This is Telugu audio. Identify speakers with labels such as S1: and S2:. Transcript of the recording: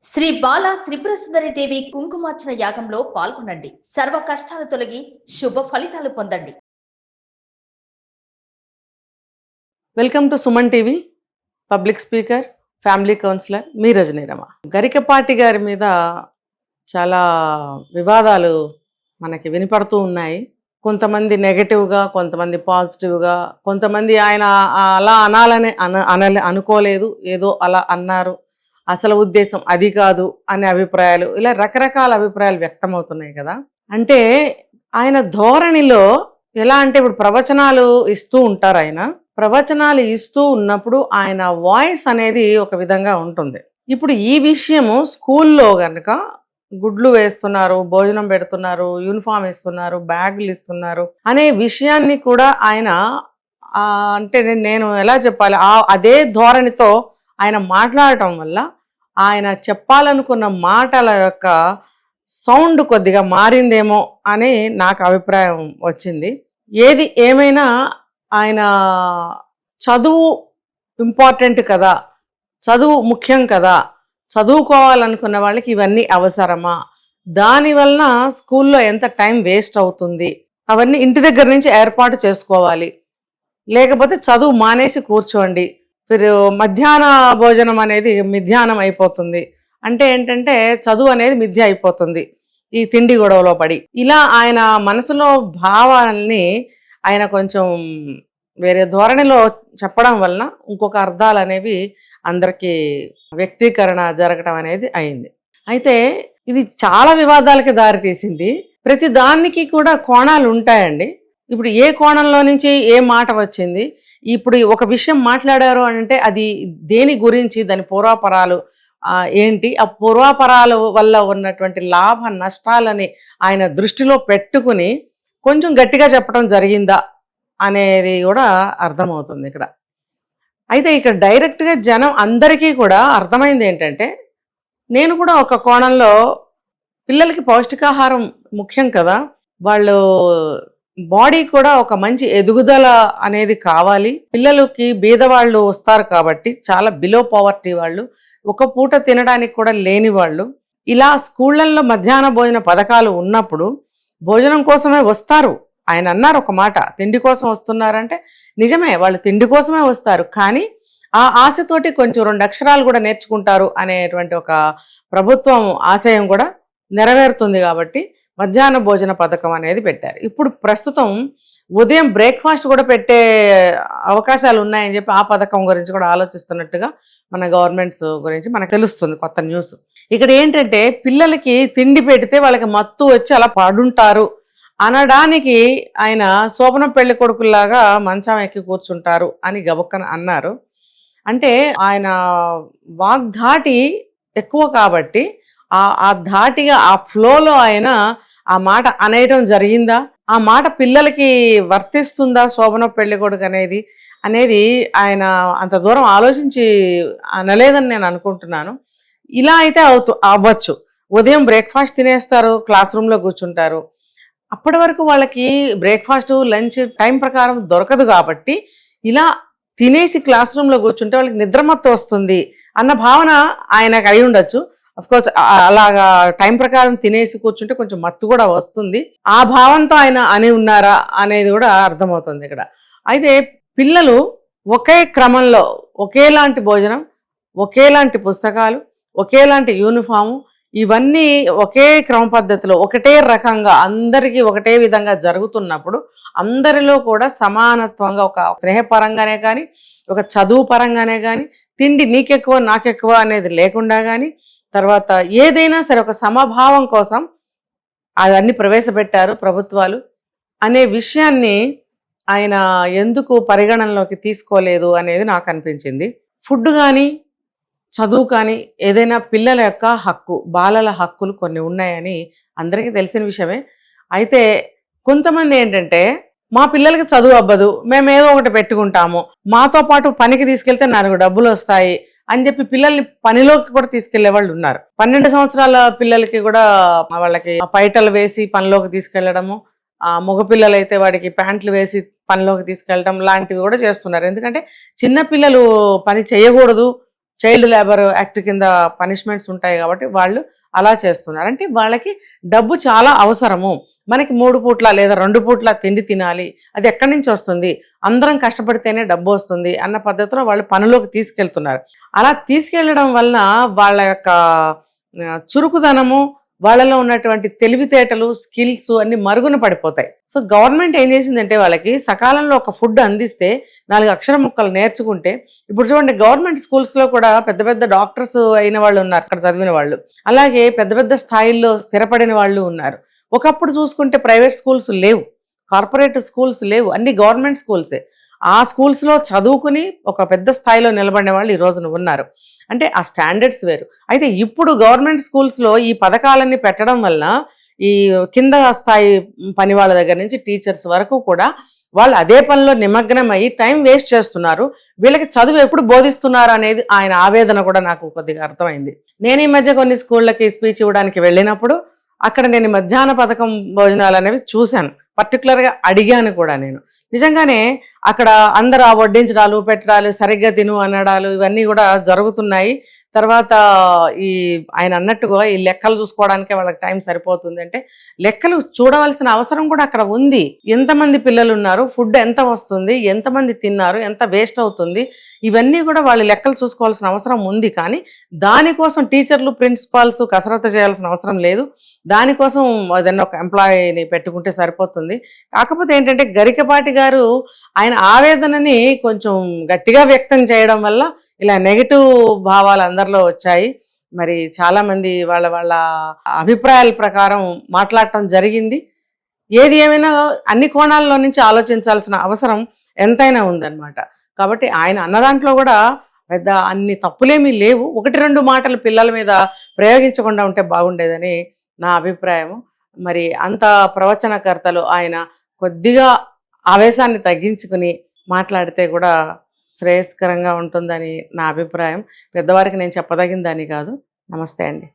S1: శ్రీ బాల త్రిపురసుందరి దేవి కుంకుమార్చన యాగంలో పాల్గొనండి. సర్వ కష్టాలు తొలగి శుభ ఫలితాలు పొందండి.
S2: Welcome to Suman TV. Public speaker, family counsellor మీ రజనీరమ. గరికపాటి గారి మీద చాలా వివాదాలు మనకి వినపడుతూ ఉన్నాయి. కొంతమంది నెగటివ్గా, కొంతమంది పాజిటివ్గా, కొంతమంది ఆయన అలా అనాలని అనుకోలేదు, ఏదో అలా అన్నారు, అసలు ఉద్దేశం అది కాదు అనే అభిప్రాయాలు, ఇలా రకరకాల అభిప్రాయాలు వ్యక్తమవుతున్నాయి కదా. అంటే ఆయన ధోరణిలో ఎలా అంటే, ఇప్పుడు ప్రవచనాలు ఇస్తూ ఉంటారు. ఆయన ప్రవచనాలు ఇస్తూ ఉన్నప్పుడు ఆయన వాయిస్ అనేది ఒక విధంగా ఉంటుంది. ఇప్పుడు ఈ విషయము స్కూల్లో కనుక గుడ్లు వేస్తున్నారు, భోజనం పెడుతున్నారు, యూనిఫామ్ ఇస్తున్నారు, బ్యాగులు ఇస్తున్నారు అనే విషయాన్ని కూడా ఆయన అంటే నేను ఎలా చెప్పాలి, అదే ధోరణితో ఆయన మాట్లాడటం వల్ల ఆయన చెప్పాలనుకున్న మాటల యొక్క సౌండ్ కొద్దిగా మారిందేమో అని నాకు అభిప్రాయం వచ్చింది. ఏది ఏమైనా ఆయన చదువు ఇంపార్టెంట్ కదా, చదువు ముఖ్యం కదా, చదువుకోవాలనుకున్న వాళ్ళకి ఇవన్నీ అవసరమా, దానివలన స్కూల్లో ఎంత టైం వేస్ట్ అవుతుంది, అవన్నీ ఇంటి దగ్గర నుంచి ఏర్పాటు చేసుకోవాలి, లేకపోతే చదువు మానేసి కూర్చోండి, మధ్యాహ్న భోజనం అనేది మిథ్యానం అయిపోతుంది అంటే ఏంటంటే చదువు అనేది మిథ్య అయిపోతుంది ఈ తిండి గొడవలో పడి. ఇలా ఆయన మనసులో భావాలని ఆయన కొంచెం వేరే ధోరణిలో చెప్పడం వలన ఇంకొక అర్థాలు అనేవి అందరికీ వ్యక్తీకరణ జరగటం అనేది అయింది. అయితే ఇది చాలా వివాదాలకి దారితీసింది. ప్రతి దానికి కూడా కోణాలు ఉంటాయండి. ఇప్పుడు ఏ కోణంలో నుంచి ఏ మాట వచ్చింది, ఇప్పుడు ఒక విషయం మాట్లాడారు అంటే అది దేని గురించి, దాని పూర్వాపరాలు ఏంటి, ఆ పూర్వాపరాల వల్ల ఉన్నటువంటి లాభ నష్టాలని ఆయన దృష్టిలో పెట్టుకుని కొంచెం గట్టిగా చెప్పడం జరిగిందా అనేది కూడా అర్థమవుతుంది ఇక్కడ. అయితే ఇక్కడ డైరెక్ట్గా జనం అందరికీ కూడా అర్థమైంది ఏంటంటే, నేను కూడా ఒక కోణంలో పిల్లలకి పౌష్టికాహారం ముఖ్యం కదా, వాళ్ళు బాడీ కూడా ఒక మంచి ఎదుగుదల అనేది కావాలి. పిల్లలకి బీదవాళ్ళు వస్తారు కాబట్టి, చాలా బిలో పవర్టీ వాళ్ళు, ఒక పూట తినడానికి కూడా లేని వాళ్ళు, ఇలా స్కూళ్ళల్లో మధ్యాహ్న భోజన పథకాలు ఉన్నప్పుడు భోజనం కోసమే వస్తారు. ఆయన అన్నారు ఒక మాట, తిండి కోసం వస్తున్నారంటే నిజమే, వాళ్ళు తిండి కోసమే వస్తారు, కానీ ఆ ఆశతోటి కొంచెం 2 అక్షరాలు కూడా నేర్చుకుంటారు అనేటువంటి ఒక ప్రభుత్వం ఆశయం కూడా నెరవేరుతుంది కాబట్టి మధ్యాహ్న భోజన పథకం అనేది పెట్టారు. ఇప్పుడు ప్రస్తుతం ఉదయం బ్రేక్ఫాస్ట్ కూడా పెట్టే అవకాశాలు ఉన్నాయని చెప్పి ఆ పథకం గురించి కూడా ఆలోచిస్తున్నట్టుగా మన గవర్నమెంట్స్ గురించి మనకు తెలుస్తుంది కొత్త న్యూస్. ఇక్కడ ఏంటంటే, పిల్లలకి తిండి పెడితే వాళ్ళకి మత్తు వచ్చి అలా పడుంటారు అనడానికి ఆయన శోభనం పెళ్లి కొడుకుల్లాగా మంచం ఎక్కి కూర్చుంటారు అని గబుక్కన అన్నారు. అంటే ఆయన వాగ్ధాటి ఎక్కువ కాబట్టి ఆ ధాటిగా ఆ ఫ్లోలో ఆయన ఆ మాట అనేయటం జరిగిందా, ఆ మాట పిల్లలకి వర్తిస్తుందా శోభన పెళ్లి కొడుకు అనేది ఆయన అంత దూరం ఆలోచించి అనలేదని నేను అనుకుంటున్నాను. ఇలా అయితే అవ్వచ్చు. ఉదయం బ్రేక్ఫాస్ట్ తినేస్తారు, క్లాస్ రూమ్లో కూర్చుంటారు, అప్పటి వరకు వాళ్ళకి బ్రేక్ఫాస్ట్ లంచ్ టైం ప్రకారం దొరకదు కాబట్టి ఇలా తినేసి క్లాస్ రూమ్లో కూర్చుంటే వాళ్ళకి నిద్రమత్తు వస్తుంది అన్న భావన ఆయనకు అయి ఉండొచ్చు. అఫ్కోర్స్ అలాగా టైం ప్రకారం తినేసి కూర్చుంటే కొంచెం మత్తు కూడా వస్తుంది, ఆ భావంతో ఆయన అని ఉన్నారా అనేది కూడా అర్థమవుతుంది ఇక్కడ. అయితే పిల్లలు ఒకే క్రమంలో ఒకేలాంటి భోజనం, ఒకేలాంటి పుస్తకాలు, ఒకేలాంటి యూనిఫాము, ఇవన్నీ ఒకే క్రమ పద్ధతిలో ఒకటే రకంగా అందరికీ ఒకటే విధంగా జరుగుతున్నప్పుడు అందరిలో కూడా సమానత్వంగా, ఒక స్నేహపరంగానే కానీ, ఒక చదువు పరంగానే కానీ, తిండి నీకెక్కువ నాకెక్కువ అనేది లేకుండా కానీ, తర్వాత ఏదైనా సరే ఒక సమభావం కోసం అవన్నీ ప్రవేశపెట్టారు ప్రభుత్వాలు అనే విషయాన్ని ఆయన ఎందుకు పరిగణనలోకి తీసుకోలేదు అనేది నాకు అనిపించింది. ఫుడ్ కానీ, చదువు కానీ, ఏదైనా పిల్లల యొక్క హక్కు, బాలల హక్కులు కొన్ని ఉన్నాయని అందరికీ తెలిసిన విషయమే. అయితే కొంతమంది ఏంటంటే, మా పిల్లలకి చదువు అవ్వదు, మేము ఏదో ఒకటి పెట్టుకుంటాము, మాతో పాటు పనికి తీసుకెళ్తే 4 డబ్బులు వస్తాయి అని చెప్పి పిల్లల్ని పనిలోకి కూడా తీసుకెళ్లే వాళ్ళు ఉన్నారు. 12 సంవత్సరాల పిల్లలకి కూడా వాళ్ళకి పైటలు వేసి పనిలోకి తీసుకెళ్లడము, మగపిల్లలు అయితే వాడికి ప్యాంట్లు వేసి పనిలోకి తీసుకెళ్ళడం లాంటివి కూడా చేస్తున్నారు. ఎందుకంటే చిన్న పిల్లలు పని చేయకూడదు, చైల్డ్ లేబర్ యాక్ట్ కింద పనిష్మెంట్స్ ఉంటాయి కాబట్టి వాళ్ళు అలా చేస్తున్నారు. అంటే వాళ్ళకి డబ్బు చాలా అవసరము, మనకి 3 పూట్ల లేదా 2 పూట్ల తిండి తినాలి, అది ఎక్కడి నుంచి వస్తుంది, అందరం కష్టపడితేనే డబ్బు వస్తుంది అన్న పద్ధతిలో వాళ్ళు పనిలోకి తీసుకెళ్తున్నారు. అలా తీసుకెళ్లడం వలన వాళ్ళ యొక్క చురుకుదనము, వాళ్ళలో ఉన్నటువంటి తెలివితేటలు, స్కిల్స్ అన్ని మరుగున పడిపోతాయి. సో గవర్నమెంట్ ఏం చేసిందంటే వాళ్ళకి సకాలంలో ఒక ఫుడ్ అందిస్తే 4 అక్షర ముక్కలు నేర్చుకుంటే, ఇప్పుడు చూడండి గవర్నమెంట్ స్కూల్స్లో కూడా పెద్ద పెద్ద డాక్టర్స్ అయిన వాళ్ళు ఉన్నారు, అక్కడ చదివిన వాళ్ళు, అలాగే పెద్ద పెద్ద స్థాయిల్లో స్థిరపడిన వాళ్ళు ఉన్నారు. ఒకప్పుడు చూసుకుంటే ప్రైవేట్ స్కూల్స్ లేవు, కార్పొరేట్ స్కూల్స్ లేవు, అన్ని గవర్నమెంట్ స్కూల్సే. ఆ స్కూల్స్లో చదువుకుని ఒక పెద్ద స్థాయిలో నిలబడిన వాళ్ళు ఈ రోజున ఉన్నారు. అంటే ఆ స్టాండర్డ్స్ వేరు. అయితే ఇప్పుడు గవర్నమెంట్ స్కూల్స్లో ఈ పథకాలన్నీ పెట్టడం వల్ల ఈ కింద స్థాయి పని వాళ్ళ దగ్గర నుంచి టీచర్స్ వరకు కూడా వాళ్ళు అదే పనిలో నిమగ్నం అయ్యి టైం వేస్ట్ చేస్తున్నారు. వీళ్ళకి చదువు ఎప్పుడు బోధిస్తున్నారు అనేది ఆయన ఆవేదన కూడా నాకు కొద్దిగా అర్థమైంది. నేను ఈ మధ్య కొన్ని స్కూళ్ళకి స్పీచ్ ఇవ్వడానికి వెళ్ళినప్పుడు అక్కడ నేను మధ్యాహ్న పథకం భోజనాలు అనేవి చూశాను, పర్టికులర్గా అడిగాను కూడా. నేను నిజంగానే అక్కడ అందరూ ఆ వడ్డించడాలు, పెట్టడాలు, సరిగ్గా తిను అనడాలు ఇవన్నీ కూడా జరుగుతున్నాయి. తర్వాత ఈ ఆయన అన్నట్టుగా ఈ లెక్కలు చూసుకోవడానికే వాళ్ళకి టైం సరిపోతుంది. అంటే లెక్కలు చూడవలసిన అవసరం కూడా అక్కడ ఉంది. ఎంతమంది పిల్లలు ఉన్నారు, ఫుడ్ ఎంత వస్తుంది, ఎంతమంది తిన్నారు, ఎంత వేస్ట్ అవుతుంది, ఇవన్నీ కూడా వాళ్ళు లెక్కలు చూసుకోవాల్సిన అవసరం ఉంది. కానీ దానికోసం టీచర్లు, ప్రిన్సిపాల్స్ కసరత్తు చేయాల్సిన అవసరం లేదు. దానికోసం ఏదైనా ఒక ఎంప్లాయీని పెట్టుకుంటే సరిపోతుంది. కాకపోతే ఏంటంటే గరికపాటి గారు ఆయన ఆవేదనని కొంచెం గట్టిగా వ్యక్తం చేయడం వల్ల ఇలా నెగిటివ్ భావాలు అందరిలో వచ్చాయి. మరి చాలామంది వాళ్ళ వాళ్ళ అభిప్రాయాల ప్రకారం మాట్లాడటం జరిగింది. ఏది ఏమైనా అన్ని కోణాల్లో నుంచి ఆలోచించాల్సిన అవసరం ఎంతైనా ఉందన్నమాట. కాబట్టి ఆయన అన్న దాంట్లో కూడా పెద్ద అన్ని తప్పులేమీ లేవు. 1-2 మాటలు పిల్లల మీద ప్రయోగించకుండా ఉంటే బాగుండేదని నా అభిప్రాయము. మరి అంత ప్రవచనకర్తలు ఆయన కొద్దిగా ఆవేశాన్ని తగ్గించుకుని మాట్లాడితే కూడా శ్రేయస్కరంగా ఉంటుందని నా అభిప్రాయం. పెద్దవారికి నేను చెప్పదగిందని కాదు. నమస్తే అండి.